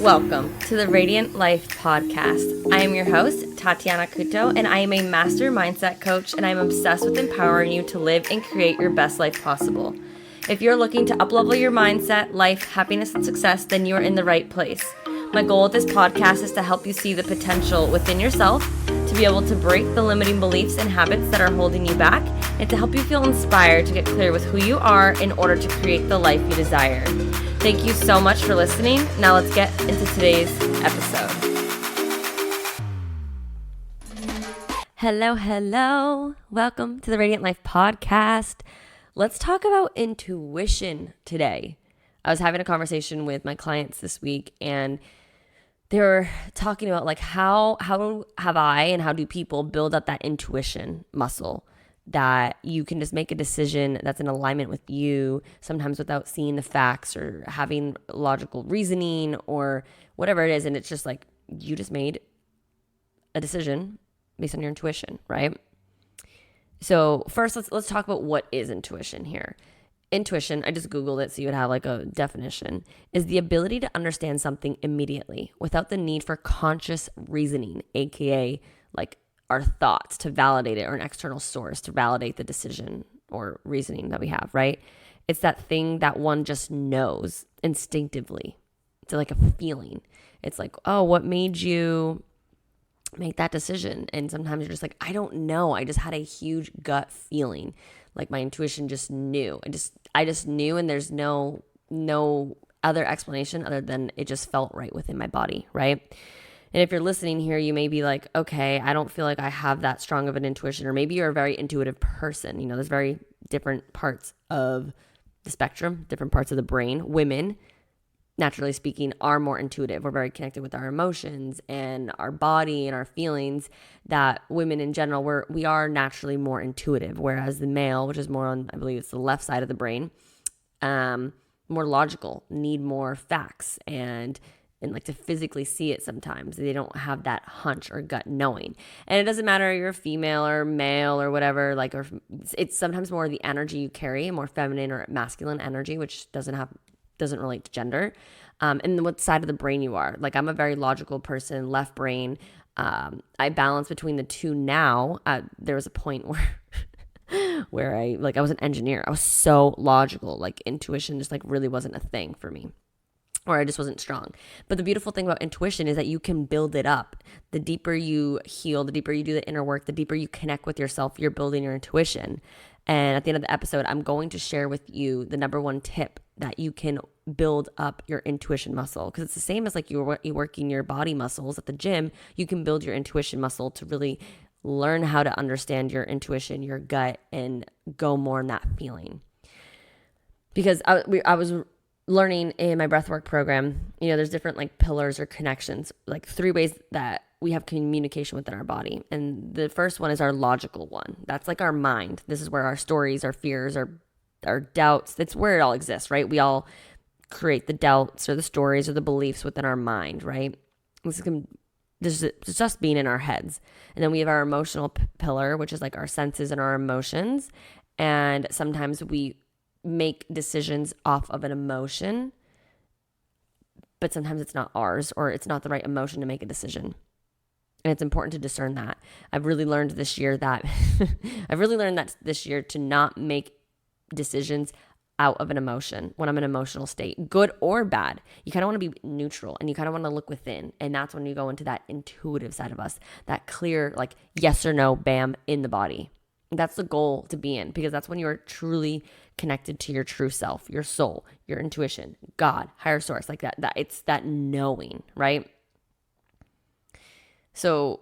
Welcome to the Radiant Life Podcast. I am your host, Tatiana Couto, and I am a master mindset coach, and I'm obsessed with empowering you to live and create your best life possible. If you're looking to uplevel your mindset, life, happiness, and success, then you are in the right place. My goal with this podcast is to help you see the potential within yourself, to be able to break the limiting beliefs and habits that are holding you back, and to help you feel inspired to get clear with who you are in order to create the life you desire. Thank you so much for listening. Now let's get into today's episode. Hello. Welcome to the Radiant Life Podcast. Let's talk about intuition today. I was having a conversation with my clients this week, and they were talking about like how have I and how do people build up that intuition muscle that you can just make a decision that's in alignment with you, sometimes without seeing the facts or having logical reasoning or whatever it is. And it's just like you just made a decision based on your intuition, right? So first, let's talk about what is intuition here. Intuition, I just Googled it so you would have like a definition, is the ability to understand something immediately without the need for conscious reasoning, aka like our thoughts to validate it or an external source to validate the decision or reasoning that we have, right? It's that thing that one just knows instinctively. It's like a feeling. It's like, oh, what made you make that decision? And sometimes you're just like, I don't know. I just had a huge gut feeling. Like my intuition just knew. I just knew, and there's no other explanation other than it just felt right within my body, right? And if you're listening here, you may be like, okay, I don't feel like I have that strong of an intuition, or maybe you're a very intuitive person. You know, there's very different parts of the spectrum, different parts of the brain. Women, naturally speaking, are more intuitive. We're very connected with our emotions and our body and our feelings. That women in general, we are naturally more intuitive, whereas the male, which is more on, I believe it's the left side of the brain, more logical, need more facts and like to physically see it sometimes. They don't have that hunch or gut knowing. And it doesn't matter if you're female or male or whatever, like, or it's sometimes more the energy you carry, more feminine or masculine energy, which doesn't relate to gender. And what side of the brain you are. Like I'm a very logical person, left brain. I balance between the two now. There was a point where I was an engineer. I was so logical, like intuition just like really wasn't a thing for me. Or I just wasn't strong. But the beautiful thing about intuition is that you can build it up. The deeper you heal, the deeper you do the inner work, the deeper you connect with yourself, you're building your intuition. And at the end of the episode, I'm going to share with you the number one tip that you can build up your intuition muscle. Because it's the same as like you're working your body muscles at the gym. You can build your intuition muscle to really learn how to understand your intuition, your gut, and go more in that feeling. Because I was learning in my breathwork program, you know, there's different like pillars or connections, like 3 ways that we have communication within our body. And the first one is our logical one. That's like our mind. This is where our stories, our fears, our doubts, that's where it all exists, right? We all create the doubts or the stories or the beliefs within our mind, right? This is just being in our heads. And then we have our emotional pillar, which is like our senses and our emotions. And sometimes we make decisions off of an emotion, but sometimes it's not ours, or it's not the right emotion to make a decision. And it's important to discern that. I've really learned this year to not make decisions out of an emotion when I'm in an emotional state, good or bad. You kind of want to be neutral, and you kind of want to look within. And that's when you go into that intuitive side of us, that clear, like yes or no, bam, in the body. That's the goal to be in, because that's when you are truly connected to your true self, your soul, your intuition, God, higher source, like that it's that knowing, right? So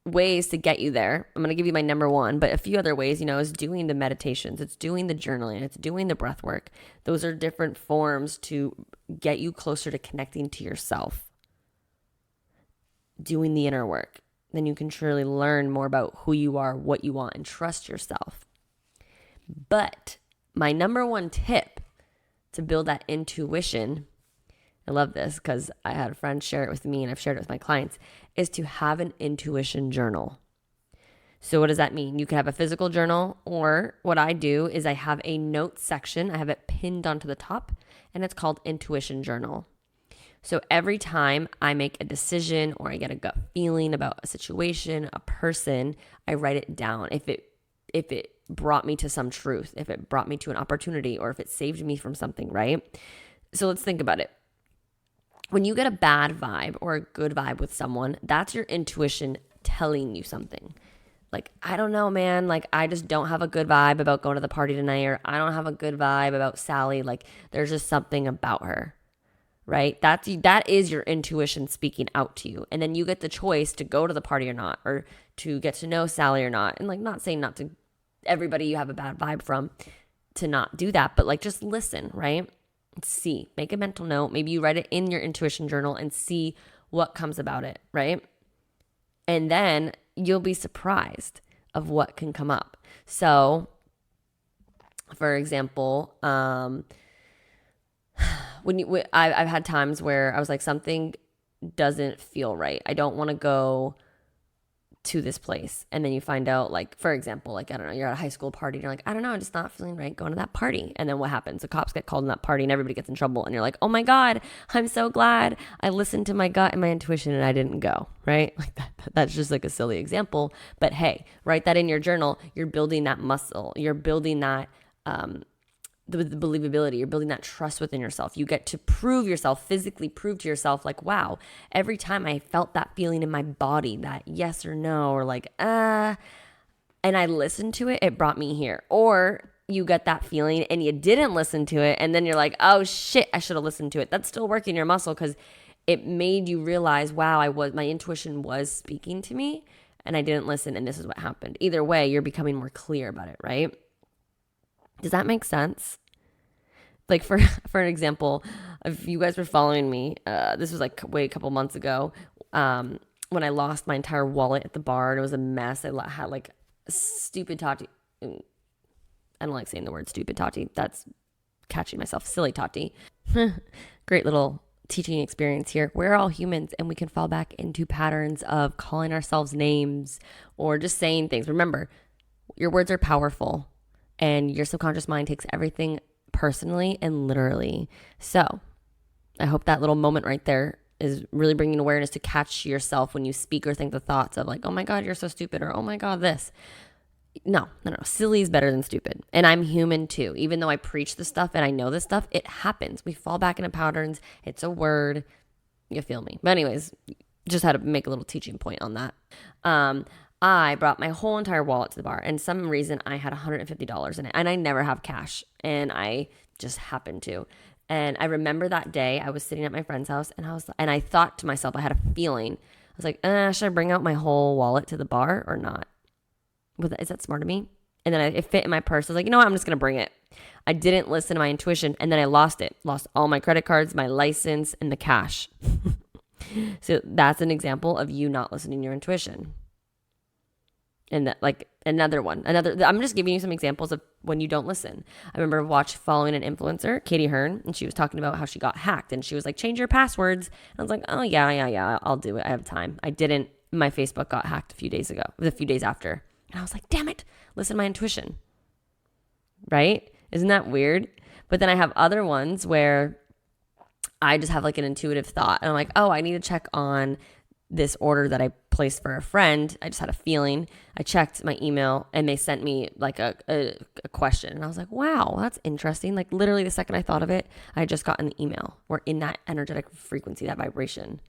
ways to get you there, I'm going to give you my number one, but a few other ways, you know, is doing the meditations, it's doing the journaling, it's doing the breath work. Those are different forms to get you closer to connecting to yourself. Doing the inner work. Then you can truly learn more about who you are, what you want, and trust yourself. But my number one tip to build that intuition, I love this because I had a friend share it with me and I've shared it with my clients, is to have an intuition journal. So what does that mean? You can have a physical journal, or what I do is I have a notes section. I have it pinned onto the top, and it's called Intuition Journal. So every time I make a decision or I get a gut feeling about a situation, a person, I write it down. If it brought me to some truth, if it brought me to an opportunity, or if it saved me from something, right? So let's think about it. When you get a bad vibe or a good vibe with someone, that's your intuition telling you something. Like, I don't know, man. Like, I just don't have a good vibe about going to the party tonight, or I don't have a good vibe about Sally. Like, there's just something about her, right? That is your intuition speaking out to you. And then you get the choice to go to the party or not, or to get to know Sally or not. And like, not saying not to everybody you have a bad vibe from to not do that, but like, just listen, right? See, make a mental note. Maybe you write it in your intuition journal and see what comes about it, right? And then you'll be surprised of what can come up. So, for example, I've had times where I was like, something doesn't feel right. I don't want to go to this place. And then you find out, like, for example, like, I don't know, you're at a high school party and you're like, I don't know, I'm just not feeling right going to that party. And then what happens? The cops get called in that party and everybody gets in trouble. And you're like, oh my God, I'm so glad I listened to my gut and my intuition and I didn't go, right? Like that's just like a silly example. But hey, write that in your journal. You're building that muscle. You're building that, the believability. You're building that trust within yourself. You get to prove yourself, physically prove to yourself, like, wow, every time I felt that feeling in my body, that yes or no, or like, and I listened to it, it brought me here. Or you get that feeling and you didn't listen to it, and then you're like, oh shit, I should have listened to it. That's still working your muscle because it made you realize, wow, my intuition was speaking to me and I didn't listen, and this is what happened. Either way, you're becoming more clear about it, right? Does that make sense? Like for an example, if you guys were following me, this was like a couple months ago, when I lost my entire wallet at the bar and it was a mess. I had like stupid Tati. I don't like saying the word stupid Tati. That's catching myself. Silly Tati. Great little teaching experience here. We're all humans and we can fall back into patterns of calling ourselves names or just saying things. Remember, your words are powerful. And your subconscious mind takes everything personally and literally. So I hope that little moment right there is really bringing awareness to catch yourself when you speak or think the thoughts of like, oh my God, you're so stupid, or oh my God, this. No. Silly is better than stupid. And I'm human too. Even though I preach this stuff and I know this stuff, it happens. We fall back into patterns. It's a word. You feel me? But anyways, just had to make a little teaching point on that. I brought my whole entire wallet to the bar, and some reason I had $150 in it, and I never have cash, and I just happened to. And I remember that day I was sitting at my friend's house, and I thought to myself, I had a feeling. I was like, should I bring out my whole wallet to the bar or not? Is that smart of me? And then it fit in my purse. I was like, you know what? I'm just going to bring it. I didn't listen to my intuition, and then I lost it. Lost all my credit cards, my license, and the cash. So that's an example of you not listening to your intuition. And that, like, I'm just giving you some examples of when you don't listen. I remember following an influencer, Katie Hearn, and she was talking about how she got hacked, and she was like, change your passwords. And I was like, oh yeah, I'll do it. I have time. I didn't. My Facebook got hacked a few days after. And I was like, damn it, listen to my intuition. Right? Isn't that weird? But then I have other ones where I just have like an intuitive thought, and I'm like, oh, I need to check on this order that I placed for a friend. I just had a feeling. I checked my email and they sent me like a question. And I was like, wow, that's interesting. Like literally the second I thought of it, I had just gotten the email. We're in that energetic frequency, that vibration.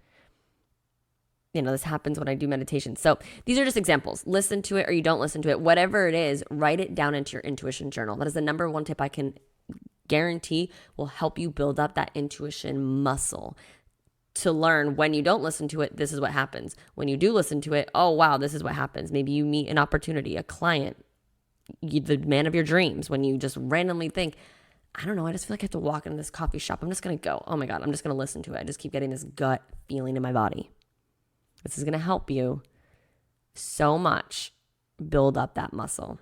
You know, this happens when I do meditation. So these are just examples. Listen to it or you don't listen to it. Whatever it is, write it down into your intuition journal. That is the number one tip I can guarantee will help you build up that intuition muscle. To learn when you don't listen to it, this is what happens. When you do listen to it, oh, wow, this is what happens. Maybe you meet an opportunity, a client, the man of your dreams, when you just randomly think, I don't know, I just feel like I have to walk into this coffee shop. I'm just going to go. Oh my God, I'm just going to listen to it. I just keep getting this gut feeling in my body. This is going to help you so much build up that muscle.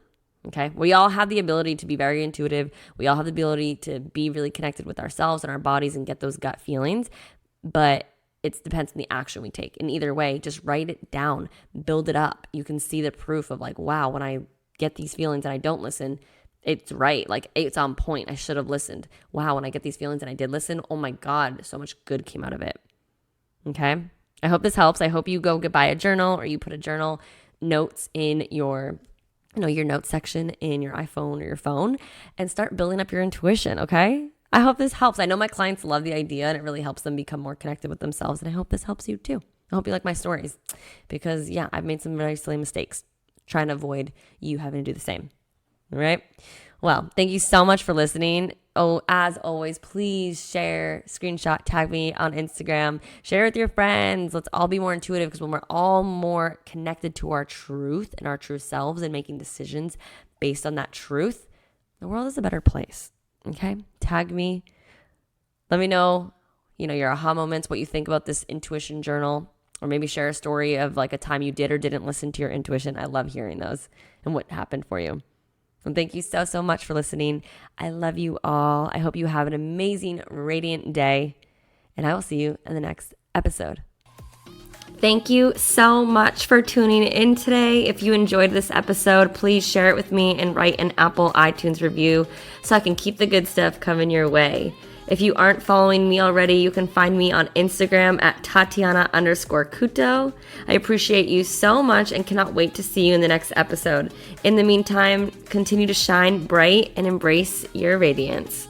Okay. We all have the ability to be very intuitive. We all have the ability to be really connected with ourselves and our bodies and get those gut feelings. But it depends on the action we take. And either way, just write it down, build it up. You can see the proof of like, wow, when I get these feelings and I don't listen, it's right. Like it's on point. I should have listened. Wow, when I get these feelings and I did listen, oh my God, so much good came out of it. Okay. I hope this helps. I hope you go buy a journal or you put a journal notes in your notes section in your iPhone or your phone and start building up your intuition. Okay. I hope this helps. I know my clients love the idea and it really helps them become more connected with themselves. And I hope this helps you too. I hope you like my stories because I've made some very silly mistakes trying to avoid you having to do the same. All right. Well, thank you so much for listening. Oh, as always, please share, screenshot, tag me on Instagram, share with your friends. Let's all be more intuitive because when we're all more connected to our truth and our true selves and making decisions based on that truth, the world is a better place. Okay. Tag me. Let me know, your aha moments, what you think about this intuition journal, or maybe share a story of like a time you did or didn't listen to your intuition. I love hearing those and what happened for you. And thank you so, so much for listening. I love you all. I hope you have an amazing, radiant day, and I will see you in the next episode. Thank you so much for tuning in today. If you enjoyed this episode, please share it with me and write an Apple iTunes review so I can keep the good stuff coming your way. If you aren't following me already, you can find me on Instagram at Tatiana_Couto. I appreciate you so much and cannot wait to see you in the next episode. In the meantime, continue to shine bright and embrace your radiance.